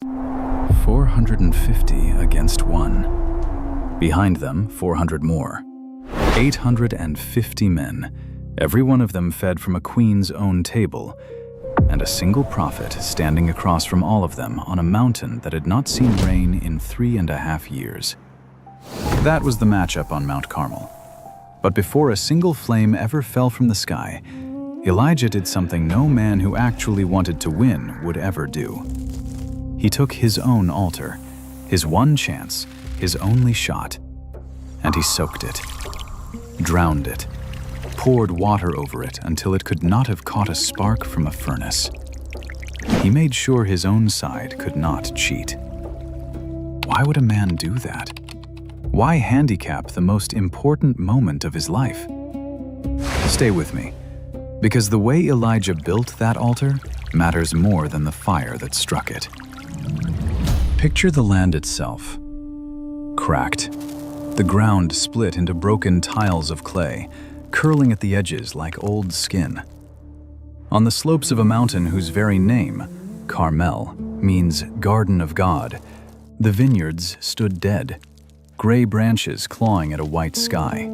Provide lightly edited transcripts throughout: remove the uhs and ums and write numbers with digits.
450 against 1. Behind them, 400 more. 850 men, every one of them fed from a queen's own table, and a single prophet standing across from all of them on a mountain that had not seen rain in 3.5 years. That was the matchup on Mount Carmel. But before a single flame ever fell from the sky, Elijah did something no man who actually wanted to win would ever do. He took his own altar, his one chance, his only shot, and he soaked it, drowned it, poured water over it until it could not have caught a spark from a furnace. He made sure his own side could not cheat. Why would a man do that? Why handicap the most important moment of his life? Stay with me, because the way Elijah built that altar matters more than the fire that struck it. Picture the land itself. Cracked. The ground split into broken tiles of clay, curling at the edges like old skin. On the slopes of a mountain whose very name, Carmel, means Garden of God, the vineyards stood dead, gray branches clawing at a white sky.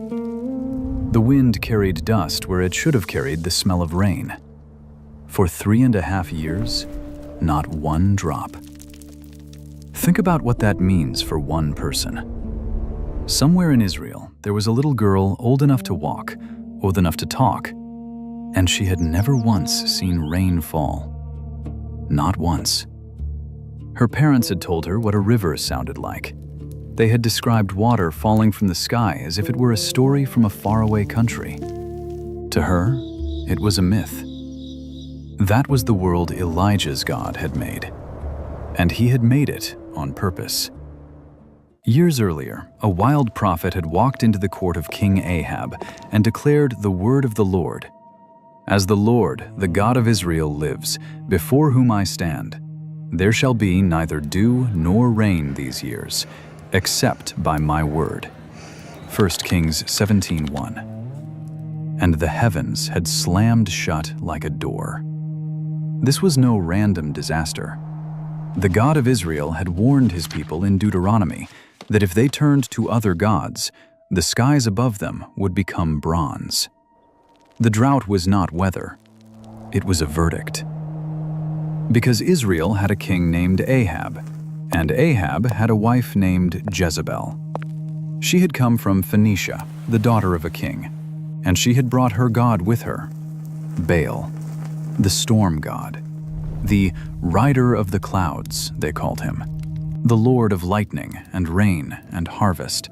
The wind carried dust where it should have carried the smell of rain. For 3.5 years, not one drop. Think about what that means for one person. Somewhere in Israel, there was a little girl old enough to walk, old enough to talk, and she had never once seen rain fall. Not once. Her parents had told her what a river sounded like. They had described water falling from the sky as if it were a story from a faraway country. To her, it was a myth. That was the world Elijah's God had made, and he had made it on purpose. Years earlier, a wild prophet had walked into the court of King Ahab and declared the word of the Lord. "As the Lord, the God of Israel, lives, before whom I stand, there shall be neither dew nor rain these years, except by my word." 1 Kings 17:1. And the heavens had slammed shut like a door. This was no random disaster. The God of Israel had warned his people in Deuteronomy that if they turned to other gods, the skies above them would become bronze. The drought was not weather. It was a verdict. Because Israel had a king named Ahab, and Ahab had a wife named Jezebel. She had come from Phoenicia, the daughter of a king, and she had brought her god with her, Baal, the storm god. The rider of the clouds, they called him, the lord of lightning and rain and harvest.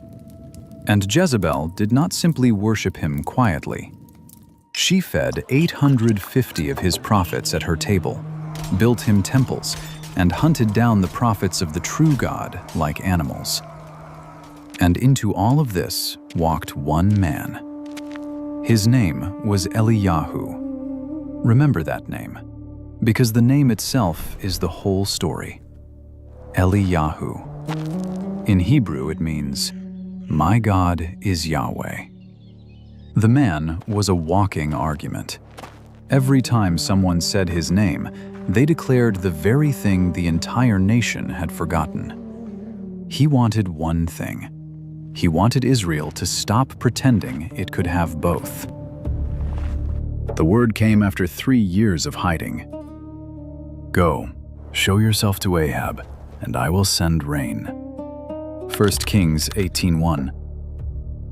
And Jezebel did not simply worship him quietly. She fed 850 of his prophets at her table, built him temples, and hunted down the prophets of the true God like animals. And into all of this walked one man. His name was Eliyahu. Remember that name, because the name itself is the whole story. Eliyahu. In Hebrew it means, "My God is Yahweh." The man was a walking argument. Every time someone said his name, they declared the very thing the entire nation had forgotten. He wanted one thing. He wanted Israel to stop pretending it could have both. The word came after 3 years of hiding. "Go, show yourself to Ahab, and I will send rain." 1 Kings 18:1.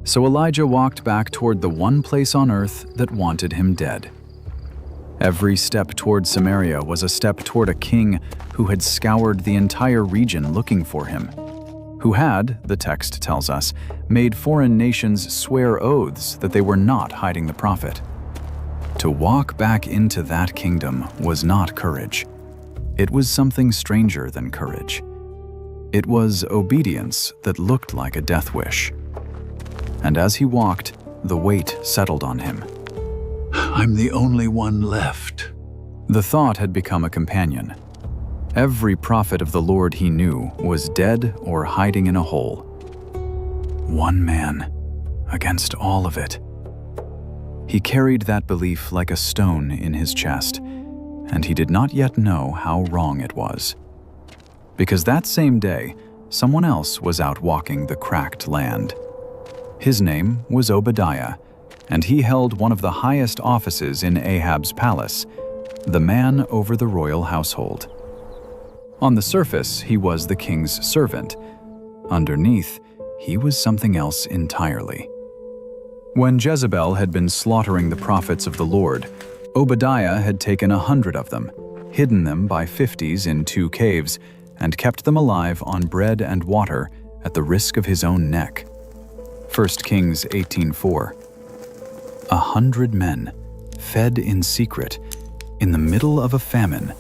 So Elijah walked back toward the one place on earth that wanted him dead. Every step toward Samaria was a step toward a king who had scoured the entire region looking for him, who had, the text tells us, made foreign nations swear oaths that they were not hiding the prophet. To walk back into that kingdom was not courage. It was something stranger than courage. It was obedience that looked like a death wish. And as he walked, the weight settled on him. "I'm the only one left." The thought had become a companion. Every prophet of the Lord he knew was dead or hiding in a hole. One man against all of it. He carried that belief like a stone in his chest, and he did not yet know how wrong it was. Because that same day, someone else was out walking the cracked land. His name was Obadiah, and he held one of the highest offices in Ahab's palace, the man over the royal household. On the surface, he was the king's servant. Underneath, he was something else entirely. When Jezebel had been slaughtering the prophets of the Lord, Obadiah had taken 100 of them, hidden them by 50s in 2 caves, and kept them alive on bread and water at the risk of his own neck. 1 Kings 18:4. 100 men, fed in secret, in the middle of a famine,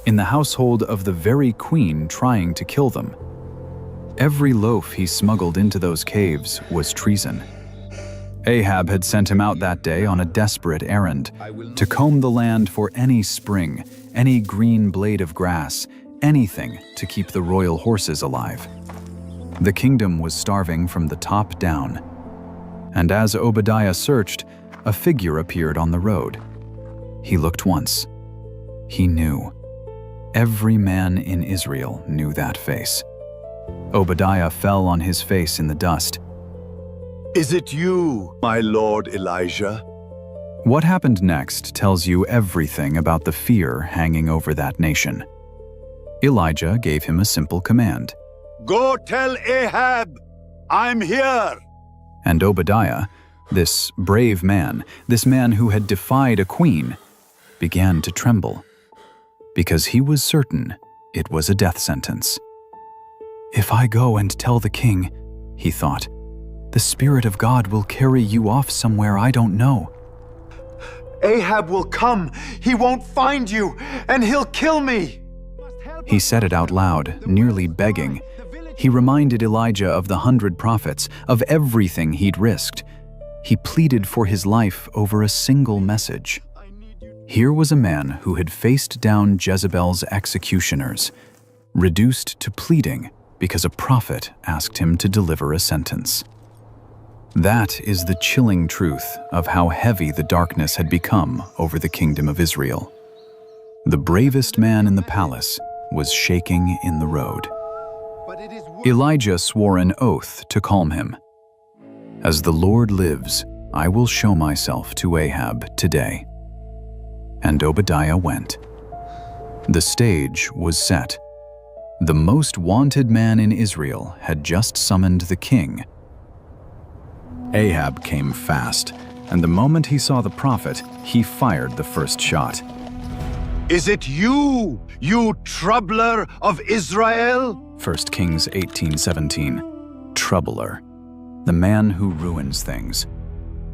in the household of the very queen trying to kill them. Every loaf he smuggled into those caves was treason. Ahab had sent him out that day on a desperate errand, to comb the land for any spring, any green blade of grass, anything to keep the royal horses alive. The kingdom was starving from the top down. And as Obadiah searched, a figure appeared on the road. He looked once. He knew. Every man in Israel knew that face. Obadiah fell on his face in the dust. Is it you, my lord Elijah? What happened next tells you everything about the fear hanging over that nation. Elijah gave him a simple command. Go tell Ahab, I'm here. And Obadiah, this brave man, this man who had defied a queen, began to tremble, because he was certain it was a death sentence. If I go and tell the king, he thought, the Spirit of God will carry you off somewhere I don't know. Ahab will come, he won't find you, and he'll kill me. He said it out loud, nearly begging. He reminded Elijah of the 100 prophets, of everything he'd risked. He pleaded for his life over a single message. Here was a man who had faced down Jezebel's executioners, reduced to pleading because a prophet asked him to deliver a sentence. That is the chilling truth of how heavy the darkness had become over the kingdom of Israel. The bravest man in the palace was shaking in the road. Elijah swore an oath to calm him. As the Lord lives, I will show myself to Ahab today. And Obadiah went. The stage was set. The most wanted man in Israel had just summoned the king. Ahab came fast, and the moment he saw the prophet, he fired the first shot. Is it you, you troubler of Israel? 1 Kings 18:17. Troubler, the man who ruins things.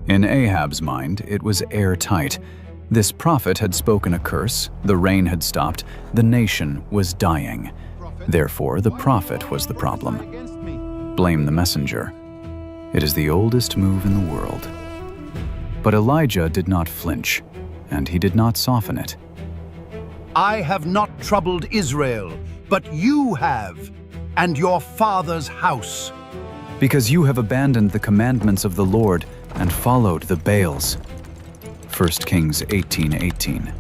In Ahab's mind, it was airtight. This prophet had spoken a curse, the rain had stopped, the nation was dying. Therefore, the prophet was the problem. Blame the messenger. It is the oldest move in the world. But Elijah did not flinch, and he did not soften it. I have not troubled Israel, but you have, and your father's house. Because you have abandoned the commandments of the Lord and followed the Baals. 1 Kings 18:18.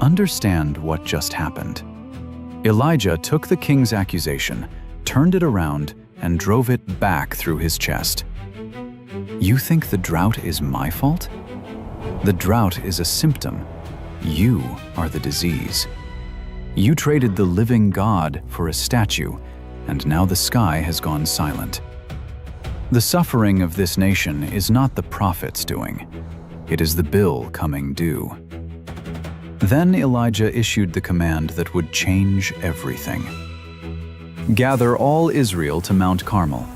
Understand what just happened. Elijah took the king's accusation, turned it around, and drove it back through his chest. You think the drought is my fault? The drought is a symptom. You are the disease. You traded the living God for a statue, and now the sky has gone silent. The suffering of this nation is not the prophet's doing. It is the bill coming due. Then Elijah issued the command that would change everything. Gather all Israel to Mount Carmel.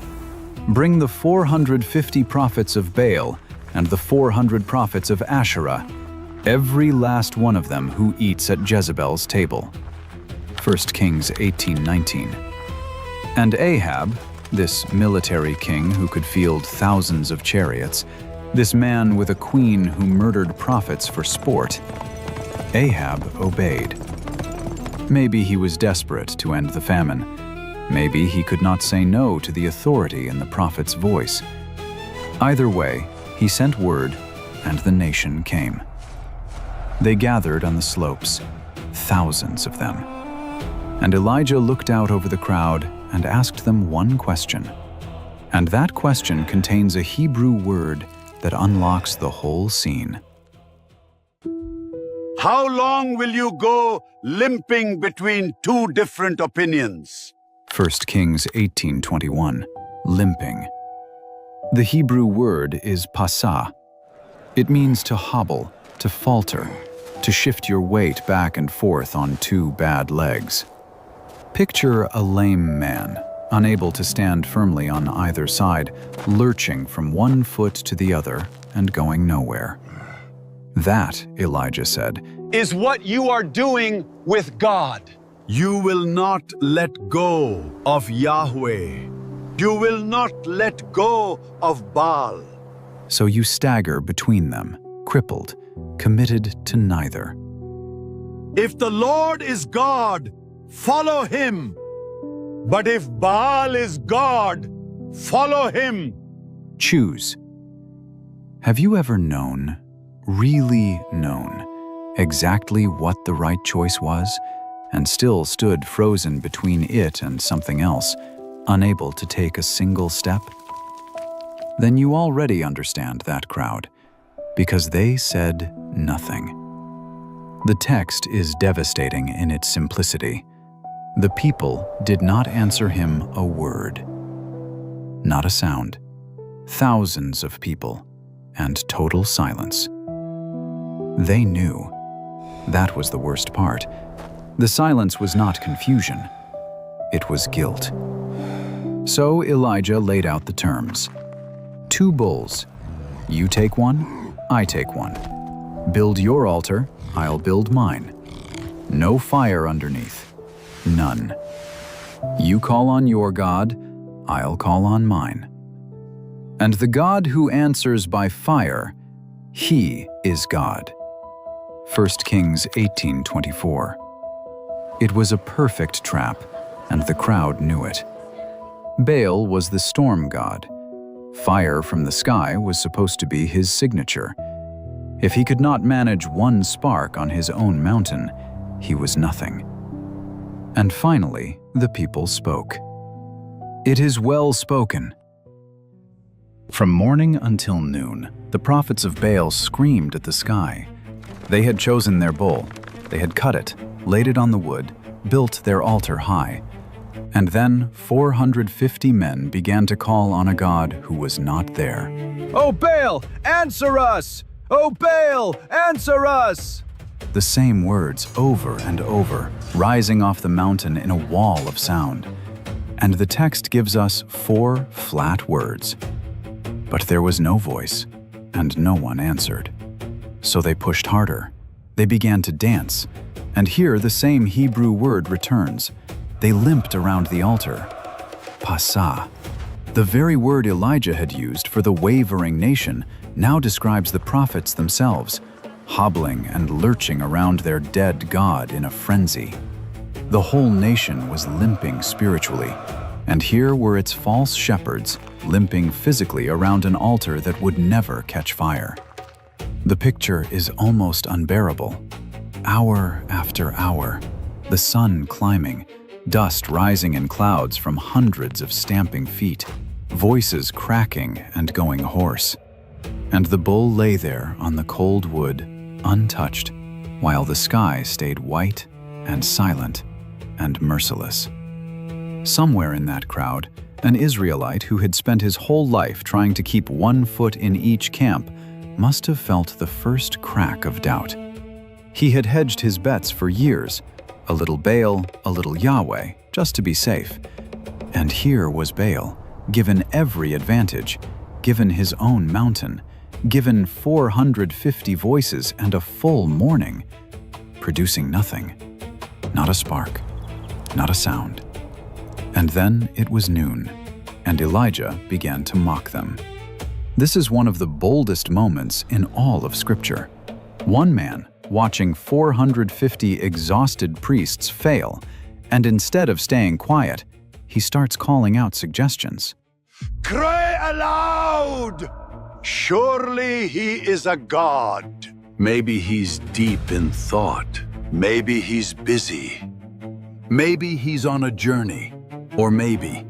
Bring the 450 prophets of Baal and the 400 prophets of Asherah, every last one of them who eats at Jezebel's table. 1 Kings 18:19. And Ahab, this military king who could field thousands of chariots, this man with a queen who murdered prophets for sport, Ahab obeyed. Maybe he was desperate to end the famine. Maybe he could not say no to the authority in the prophet's voice. Either way, he sent word, and the nation came. They gathered on the slopes, thousands of them. And Elijah looked out over the crowd and asked them one question. And that question contains a Hebrew word that unlocks the whole scene. How long will you go limping between two different opinions? 1 Kings 18:21, limping. The Hebrew word is pasah. It means to hobble, to falter, to shift your weight back and forth on two bad legs. Picture a lame man, unable to stand firmly on either side, lurching from one foot to the other and going nowhere. That, Elijah said, is what you are doing with God. You will not let go of Yahweh. You will not let go of Baal. So you stagger between them, crippled, committed to neither. If the Lord is God, follow him. But if Baal is God, follow him. Choose. Have you ever known, really known, exactly what the right choice was, and still stood frozen between it and something else, unable to take a single step? Then you already understand that crowd, because they said nothing. The text is devastating in its simplicity. The people did not answer him a word. Not a sound. Thousands of people, and total silence. They knew. That was the worst part. The silence was not confusion. It was guilt. So Elijah laid out the terms. 2 bulls. You take one, I take one. Build your altar, I'll build mine. No fire underneath. None. You call on your God, I'll call on mine. And the God who answers by fire, he is God. 1 Kings 18:24. It was a perfect trap, and the crowd knew it. Baal was the storm god. Fire from the sky was supposed to be his signature. If he could not manage one spark on his own mountain, he was nothing. And finally, the people spoke. It is well spoken. From morning until noon, the prophets of Baal screamed at the sky. They had chosen their bull. They had cut it, laid it on the wood, built their altar high. And then 450 men began to call on a god who was not there. Oh Baal, answer us! Oh Baal, answer us! The same words over and over, rising off the mountain in a wall of sound. And the text gives us 4 flat words. But there was no voice, and no one answered. So they pushed harder. They began to dance, and here the same Hebrew word returns. They limped around the altar. Pasah. The very word Elijah had used for the wavering nation now describes the prophets themselves, hobbling and lurching around their dead God in a frenzy. The whole nation was limping spiritually, and here were its false shepherds limping physically around an altar that would never catch fire. The picture is almost unbearable. Hour after hour, the sun climbing, dust rising in clouds from hundreds of stamping feet, voices cracking and going hoarse. And the bull lay there on the cold wood, untouched, while the sky stayed white and silent and merciless. Somewhere in that crowd, an Israelite who had spent his whole life trying to keep one foot in each camp must have felt the first crack of doubt. He had hedged his bets for years, a little Baal, a little Yahweh, just to be safe. And here was Baal, given every advantage, given his own mountain, given 450 voices and a full morning, producing nothing. Not a spark, not a sound. And then it was noon, and Elijah began to mock them. This is one of the boldest moments in all of Scripture. One man watching 450 exhausted priests fail, and instead of staying quiet, he starts calling out suggestions. Cry aloud! Surely he is a god. Maybe he's deep in thought. Maybe he's busy. Maybe he's on a journey, or maybe,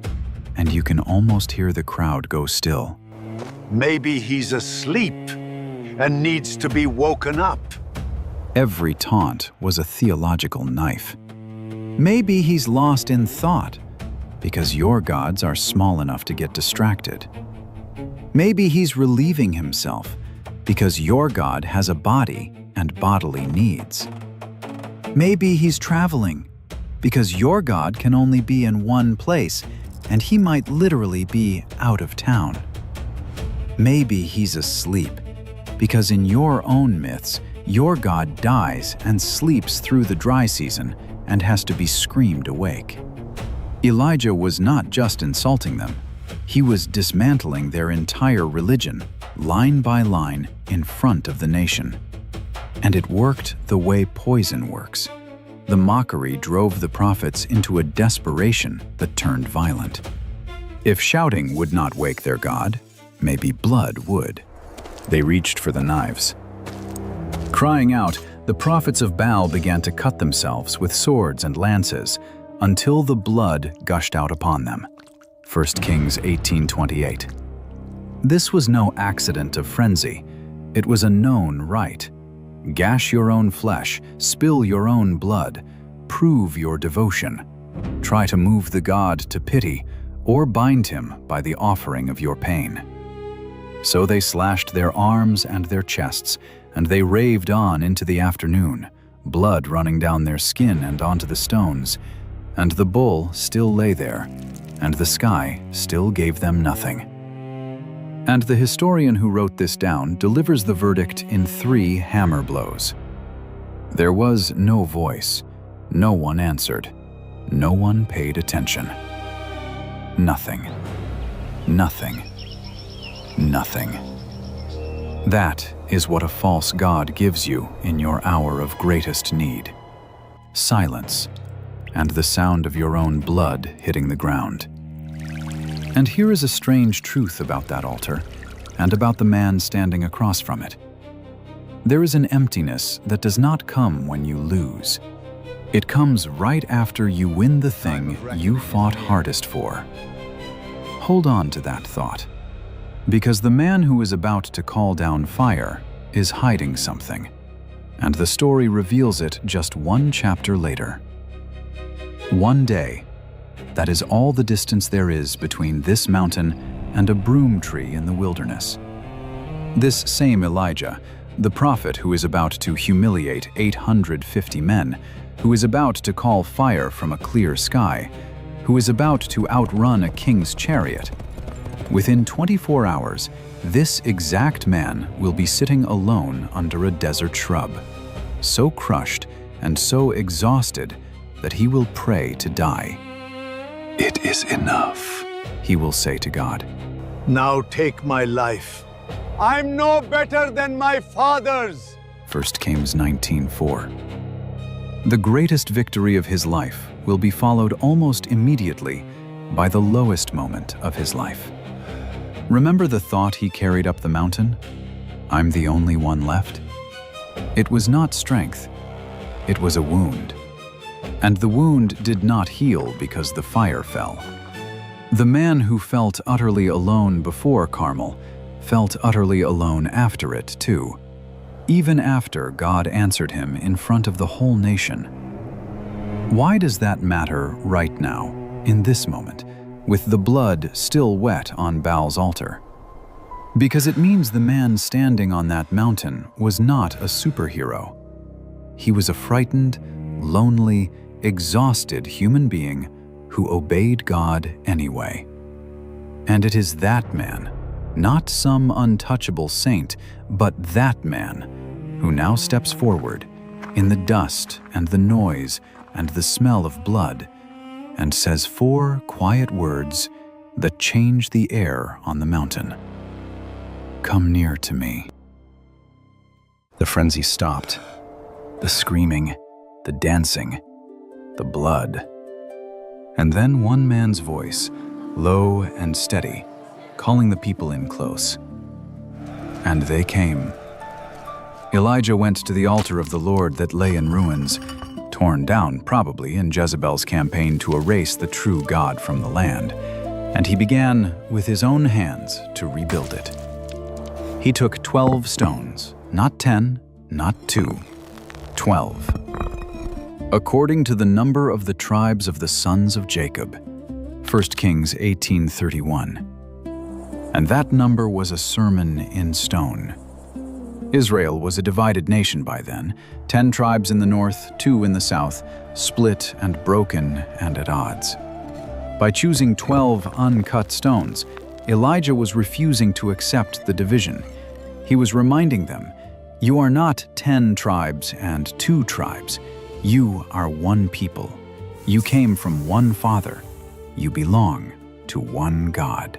And you can almost hear the crowd go still. maybe he's asleep and needs to be woken up. Every taunt was a theological knife. Maybe he's lost in thought, because your gods are small enough to get distracted. Maybe he's relieving himself, because your God has a body and bodily needs. Maybe he's traveling, because your God can only be in one place, and he might literally be out of town. Maybe he's asleep, because in your own myths, your God dies and sleeps through the dry season and has to be screamed awake. Elijah was not just insulting them, he was dismantling their entire religion, line by line, in front of the nation. And it worked the way poison works. The mockery drove the prophets into a desperation that turned violent. If shouting would not wake their God, maybe blood would. They reached for the knives. Crying out, the prophets of Baal began to cut themselves with swords and lances until the blood gushed out upon them. 1 Kings 18:28. This was no accident of frenzy. It was a known rite. Gash your own flesh, spill your own blood, prove your devotion. Try to move the God to pity, or bind him by the offering of your pain. So they slashed their arms and their chests, and they raved on into the afternoon, blood running down their skin and onto the stones, and the bull still lay there, and the sky still gave them nothing. And the historian who wrote this down delivers the verdict in 3 hammer blows. There was no voice, no one answered, no one paid attention. Nothing, nothing, nothing. That is what a false god gives you in your hour of greatest need. Silence, and the sound of your own blood hitting the ground. And here is a strange truth about that altar, and about the man standing across from it. There is an emptiness that does not come when you lose. It comes right after you win the thing you fought hardest for. Hold on to that thought, because the man who is about to call down fire is hiding something, and the story reveals it just 1 chapter later. One day, that is all the distance there is between this mountain and a broom tree in the wilderness. This same Elijah, the prophet who is about to humiliate 850 men, who is about to call fire from a clear sky, who is about to outrun a king's chariot. Within 24 hours, this exact man will be sitting alone under a desert shrub, so crushed and so exhausted that he will pray to die. "It is enough," he will say to God. Now take my life. I'm no better than my fathers. 1 Kings 19:4. The greatest victory of his life will be followed almost immediately by the lowest moment of his life. Remember the thought he carried up the mountain? I'm the only one left? It was not strength. It was a wound. And the wound did not heal because the fire fell. The man who felt utterly alone before Carmel felt utterly alone after it too, even after God answered him in front of the whole nation. Why does that matter right now, in this moment, with the blood still wet on Baal's altar? Because it means the man standing on that mountain was not a superhero. He was a frightened, lonely, exhausted human being who obeyed God anyway. And it is that man, not some untouchable saint, but that man who now steps forward in the dust and the noise and the smell of blood and says 4 quiet words that change the air on the mountain. Come near to me. The frenzy stopped. The screaming, the dancing, the blood. And then one man's voice, low and steady, calling the people in close. And they came. Elijah went to the altar of the Lord that lay in ruins, torn down probably in Jezebel's campaign to erase the true God from the land, and he began with his own hands to rebuild it. He took 12 stones, not 10, not 2, 12. According to the number of the tribes of the sons of Jacob, 1 Kings 18:31. And that number was a sermon in stone. Israel was a divided nation by then, 10 tribes in the north, 2 in the south, split and broken and at odds. By choosing 12 uncut stones, Elijah was refusing to accept the division. He was reminding them, "You are not 10 tribes and 2 tribes. You are one people. You came from one Father. You belong to one God."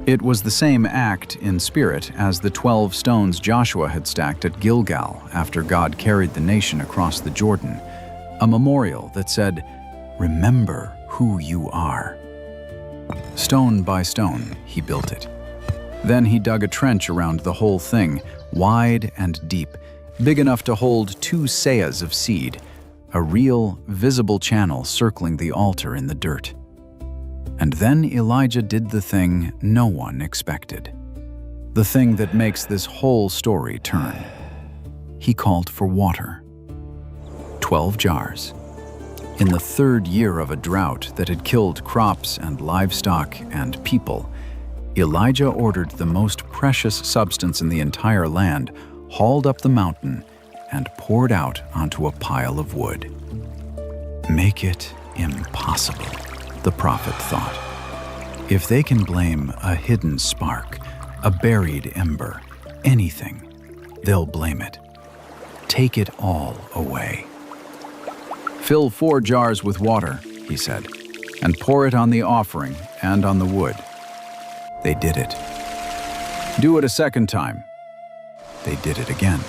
It was the same act in spirit as the 12 stones Joshua had stacked at Gilgal after God carried the nation across the Jordan, a memorial that said, "Remember who you are." Stone by stone, he built it. Then he dug a trench around the whole thing, wide and deep, big enough to hold 2 seahs of seed, a real, visible channel circling the altar in the dirt. And then Elijah did the thing no one expected. The thing that makes this whole story turn. He called for water. 12 jars. In the 3rd year of a drought that had killed crops and livestock and people, Elijah ordered the most precious substance in the entire land hauled up the mountain and poured out onto a pile of wood. Make it impossible, the prophet thought. If they can blame a hidden spark, a buried ember, anything, they'll blame it. Take it all away. "Fill 4 jars with water," he said, "and pour it on the offering and on the wood." They did it. "Do it a 2nd time." They did it again.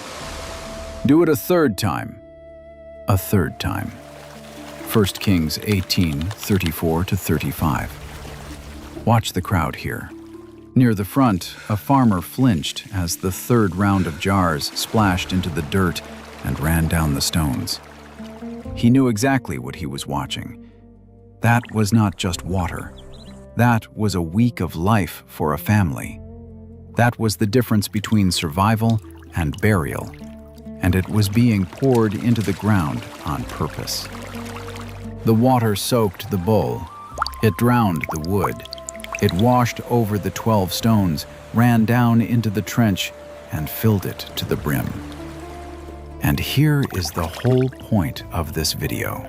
"Do it a 3rd time." A 3rd time. 1 Kings 18:34-35. Watch the crowd here. Near the front, a farmer flinched as the 3rd round of jars splashed into the dirt and ran down the stones. He knew exactly what he was watching. That was not just water. That was a week of life for a family. That was the difference between survival and burial, and it was being poured into the ground on purpose. The water soaked the bowl. It drowned the wood. It washed over the 12 stones, ran down into the trench, and filled it to the brim. And here is the whole point of this video.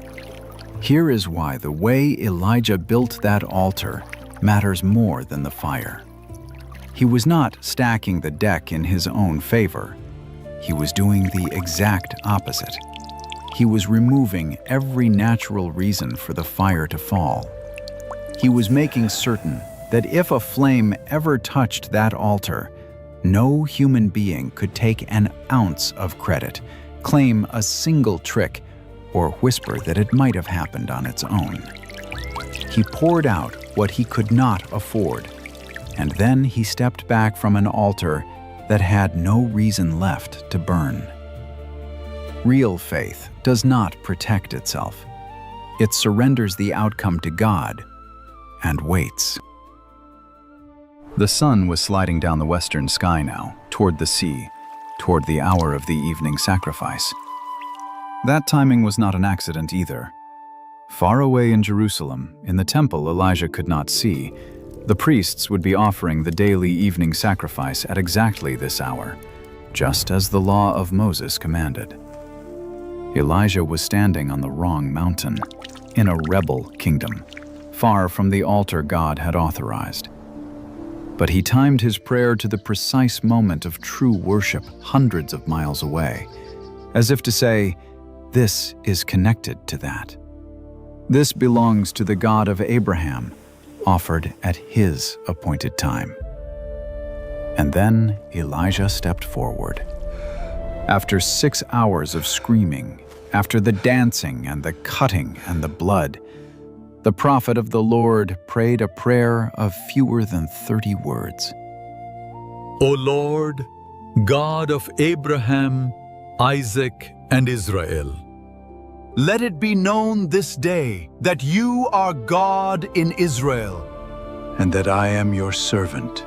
Here is why the way Elijah built that altar matters more than the fire. He was not stacking the deck in his own favor. He was doing the exact opposite. He was removing every natural reason for the fire to fall. He was making certain that if a flame ever touched that altar, no human being could take an ounce of credit, claim a single trick, or whisper that it might have happened on its own. He poured out what he could not afford, and then he stepped back from an altar that had no reason left to burn. Real faith does not protect itself. It surrenders the outcome to God and waits. The sun was sliding down the western sky now, toward the sea, toward the hour of the evening sacrifice. That timing was not an accident either. Far away in Jerusalem, in the temple Elijah could not see, the priests would be offering the daily evening sacrifice at exactly this hour, just as the law of Moses commanded. Elijah was standing on the wrong mountain, in a rebel kingdom, far from the altar God had authorized. But he timed his prayer to the precise moment of true worship hundreds of miles away, as if to say, "This is connected to that. This belongs to the God of Abraham, offered at his appointed time." And then Elijah stepped forward. After 6 hours of screaming, after the dancing and the cutting and the blood, the prophet of the Lord prayed a prayer of fewer than 30 words. O Lord, God of Abraham, Isaac, and Israel, Let it be known this day that you are God in Israel, and that I am your servant,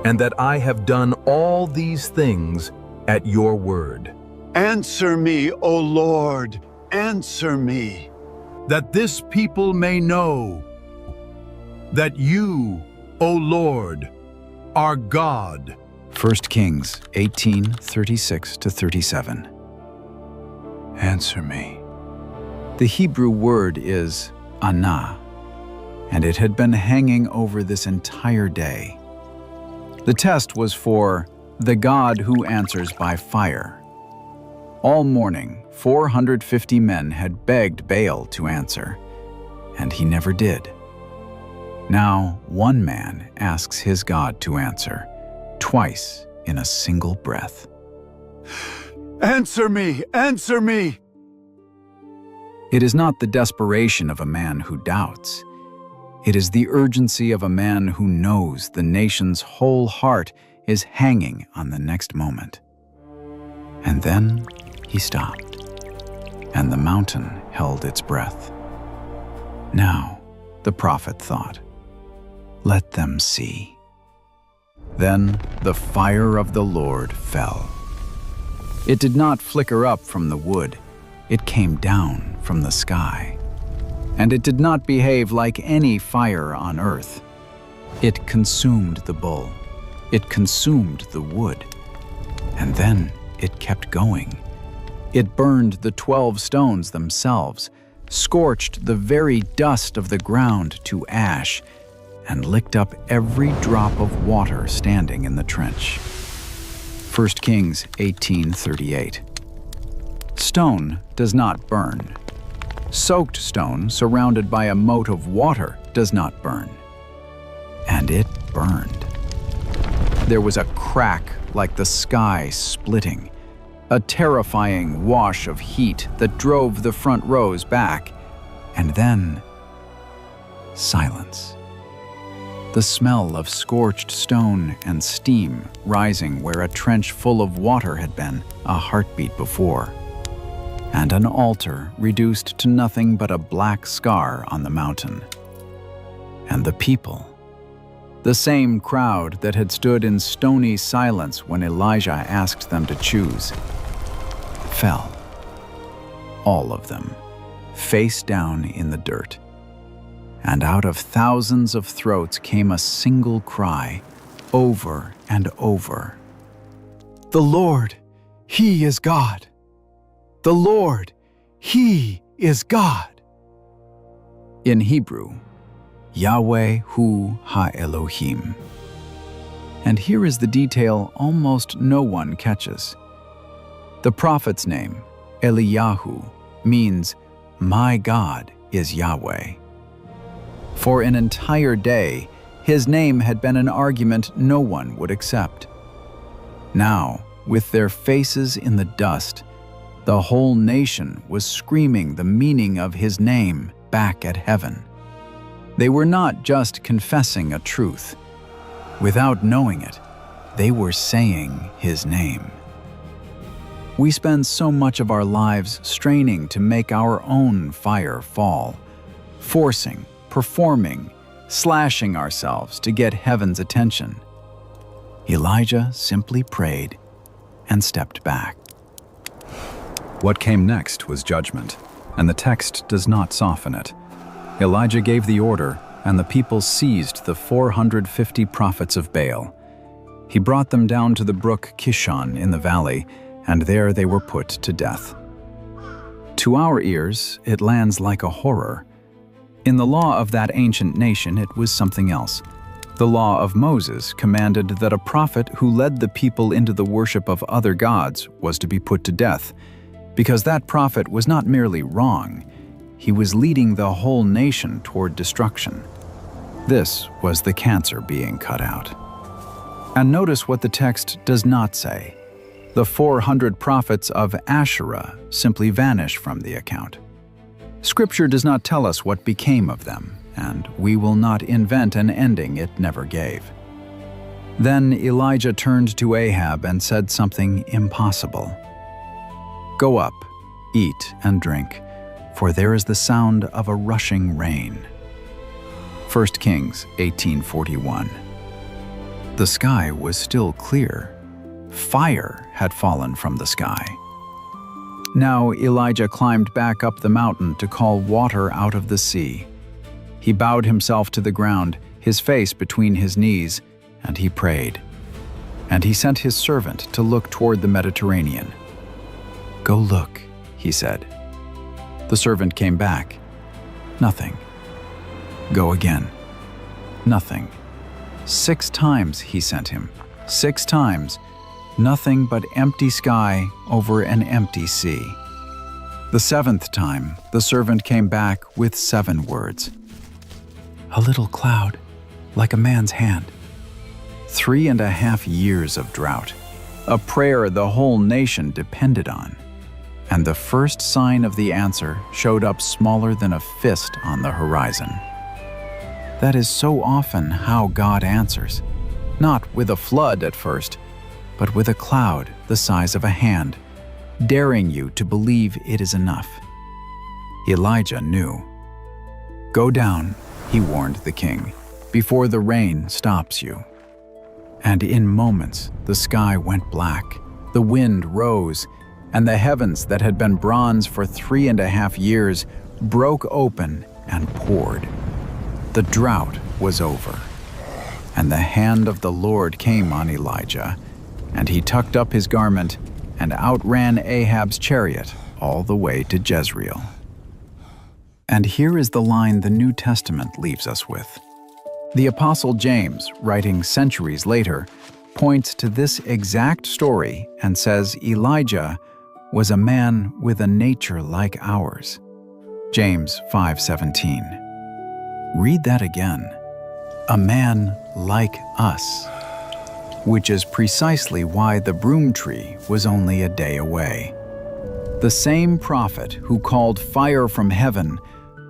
and that I have done all these things at your word. Answer me, O Lord, answer me, that this people may know that you, O Lord, are God. 1 Kings 18:36-37. Answer me. The Hebrew word is anah, and it had been hanging over this entire day. The test was for the God who answers by fire. All morning, 450 men had begged Baal to answer, and he never did. Now, one man asks his God to answer, twice in a single breath. Answer me! Answer me! It is not the desperation of a man who doubts. It is the urgency of a man who knows the nation's whole heart is hanging on the next moment. And then he stopped, and the mountain held its breath. Now, the prophet thought, let them see. Then the fire of the Lord fell. It did not flicker up from the wood, it came down from the sky. And it did not behave like any fire on earth. It consumed the bull, it consumed the wood, and then it kept going. It burned the 12 stones themselves, scorched the very dust of the ground to ash, and licked up every drop of water standing in the trench. 1 Kings 18:38. Stone does not burn. Soaked stone surrounded by a moat of water does not burn. And it burned. There was a crack like the sky splitting, a terrifying wash of heat that drove the front rows back, and then silence. The smell of scorched stone and steam rising where a trench full of water had been a heartbeat before, and an altar reduced to nothing but a black scar on the mountain. And the people, the same crowd that had stood in stony silence when Elijah asked them to choose, fell. All of them, face down in the dirt. And out of thousands of throats came a single cry, over and over. The Lord, He is God. The Lord, He is God. In Hebrew, Yahweh Hu Ha-Elohim. And here is the detail almost no one catches. The prophet's name, Eliyahu, means, my God is Yahweh. For an entire day, his name had been an argument no one would accept. Now, with their faces in the dust, the whole nation was screaming the meaning of his name back at heaven. They were not just confessing a truth. Without knowing it, they were saying his name. We spend so much of our lives straining to make our own fire fall, forcing, performing, slashing ourselves to get heaven's attention. Elijah simply prayed and stepped back. What came next was judgment, and the text does not soften it. Elijah gave the order, and the people seized the 450 prophets of Baal. He brought them down to the brook Kishon in the valley, and there they were put to death. To our ears, it lands like a horror. In the law of that ancient nation, it was something else. The law of Moses commanded that a prophet who led the people into the worship of other gods was to be put to death, because that prophet was not merely wrong, he was leading the whole nation toward destruction. This was the cancer being cut out. And notice what the text does not say. The 400 prophets of Asherah simply vanish from the account. Scripture does not tell us what became of them, and we will not invent an ending it never gave. Then Elijah turned to Ahab and said something impossible. Go up, Eat and drink, for there is the sound of a rushing rain. 1 Kings 18:41. The sky was still clear. Fire had fallen from the sky. Now Elijah climbed back up the mountain to call water out of the sea. He bowed himself to the ground, his face between his knees, and he prayed. And he sent his servant to look toward the Mediterranean. "Go look," he said. The servant came back. Nothing. Go again. Nothing. 6 times he sent him. 6 times. Nothing but empty sky over an empty sea. The 7th time, the servant came back with 7 words. A little cloud, like a man's hand. 3.5 years of drought, a prayer the whole nation depended on. And the first sign of the answer showed up smaller than a fist on the horizon. That is so often how God answers, not with a flood at first, but with a cloud the size of a hand, daring you to believe it is enough. Elijah knew. Go down, he warned the king, before the rain stops you. And in moments, the sky went black, the wind rose, and the heavens that had been bronze for 3.5 years broke open and poured. The drought was over, and the hand of the Lord came on Elijah, and he tucked up his garment and outran Ahab's chariot all the way to Jezreel. And here is the line the New Testament leaves us with. The Apostle James, writing centuries later, points to this exact story and says Elijah was a man with a nature like ours. James 5:17. Read that again. A man like us. Which is precisely why the broom tree was only a day away. The same prophet who called fire from heaven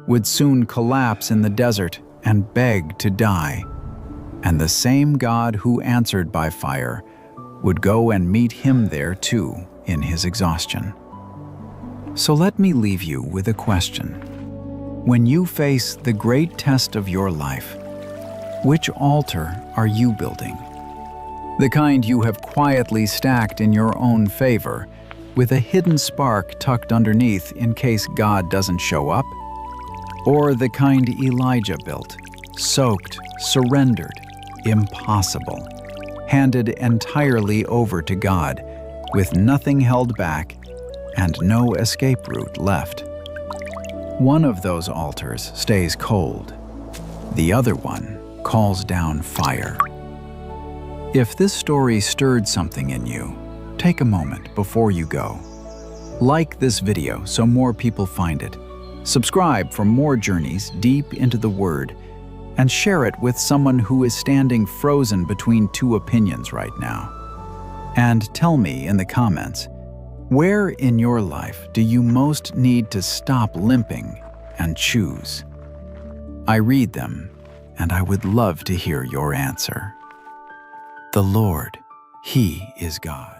would soon collapse in the desert and beg to die. And the same God who answered by fire would go and meet him there too in his exhaustion. So let me leave you with a question. When you face the great test of your life, which altar are you building? The kind you have quietly stacked in your own favor, with a hidden spark tucked underneath in case God doesn't show up? Or the kind Elijah built, soaked, surrendered, impossible, handed entirely over to God, with nothing held back and no escape route left? One of those altars stays cold. The other one calls down fire. If this story stirred something in you, take a moment before you go. Like this video so more people find it. Subscribe for more journeys deep into the Word, and share it with someone who is standing frozen between 2 opinions right now. And tell me in the comments, where in your life do you most need to stop limping and choose? I read them, and I would love to hear your answer. The Lord, He is God.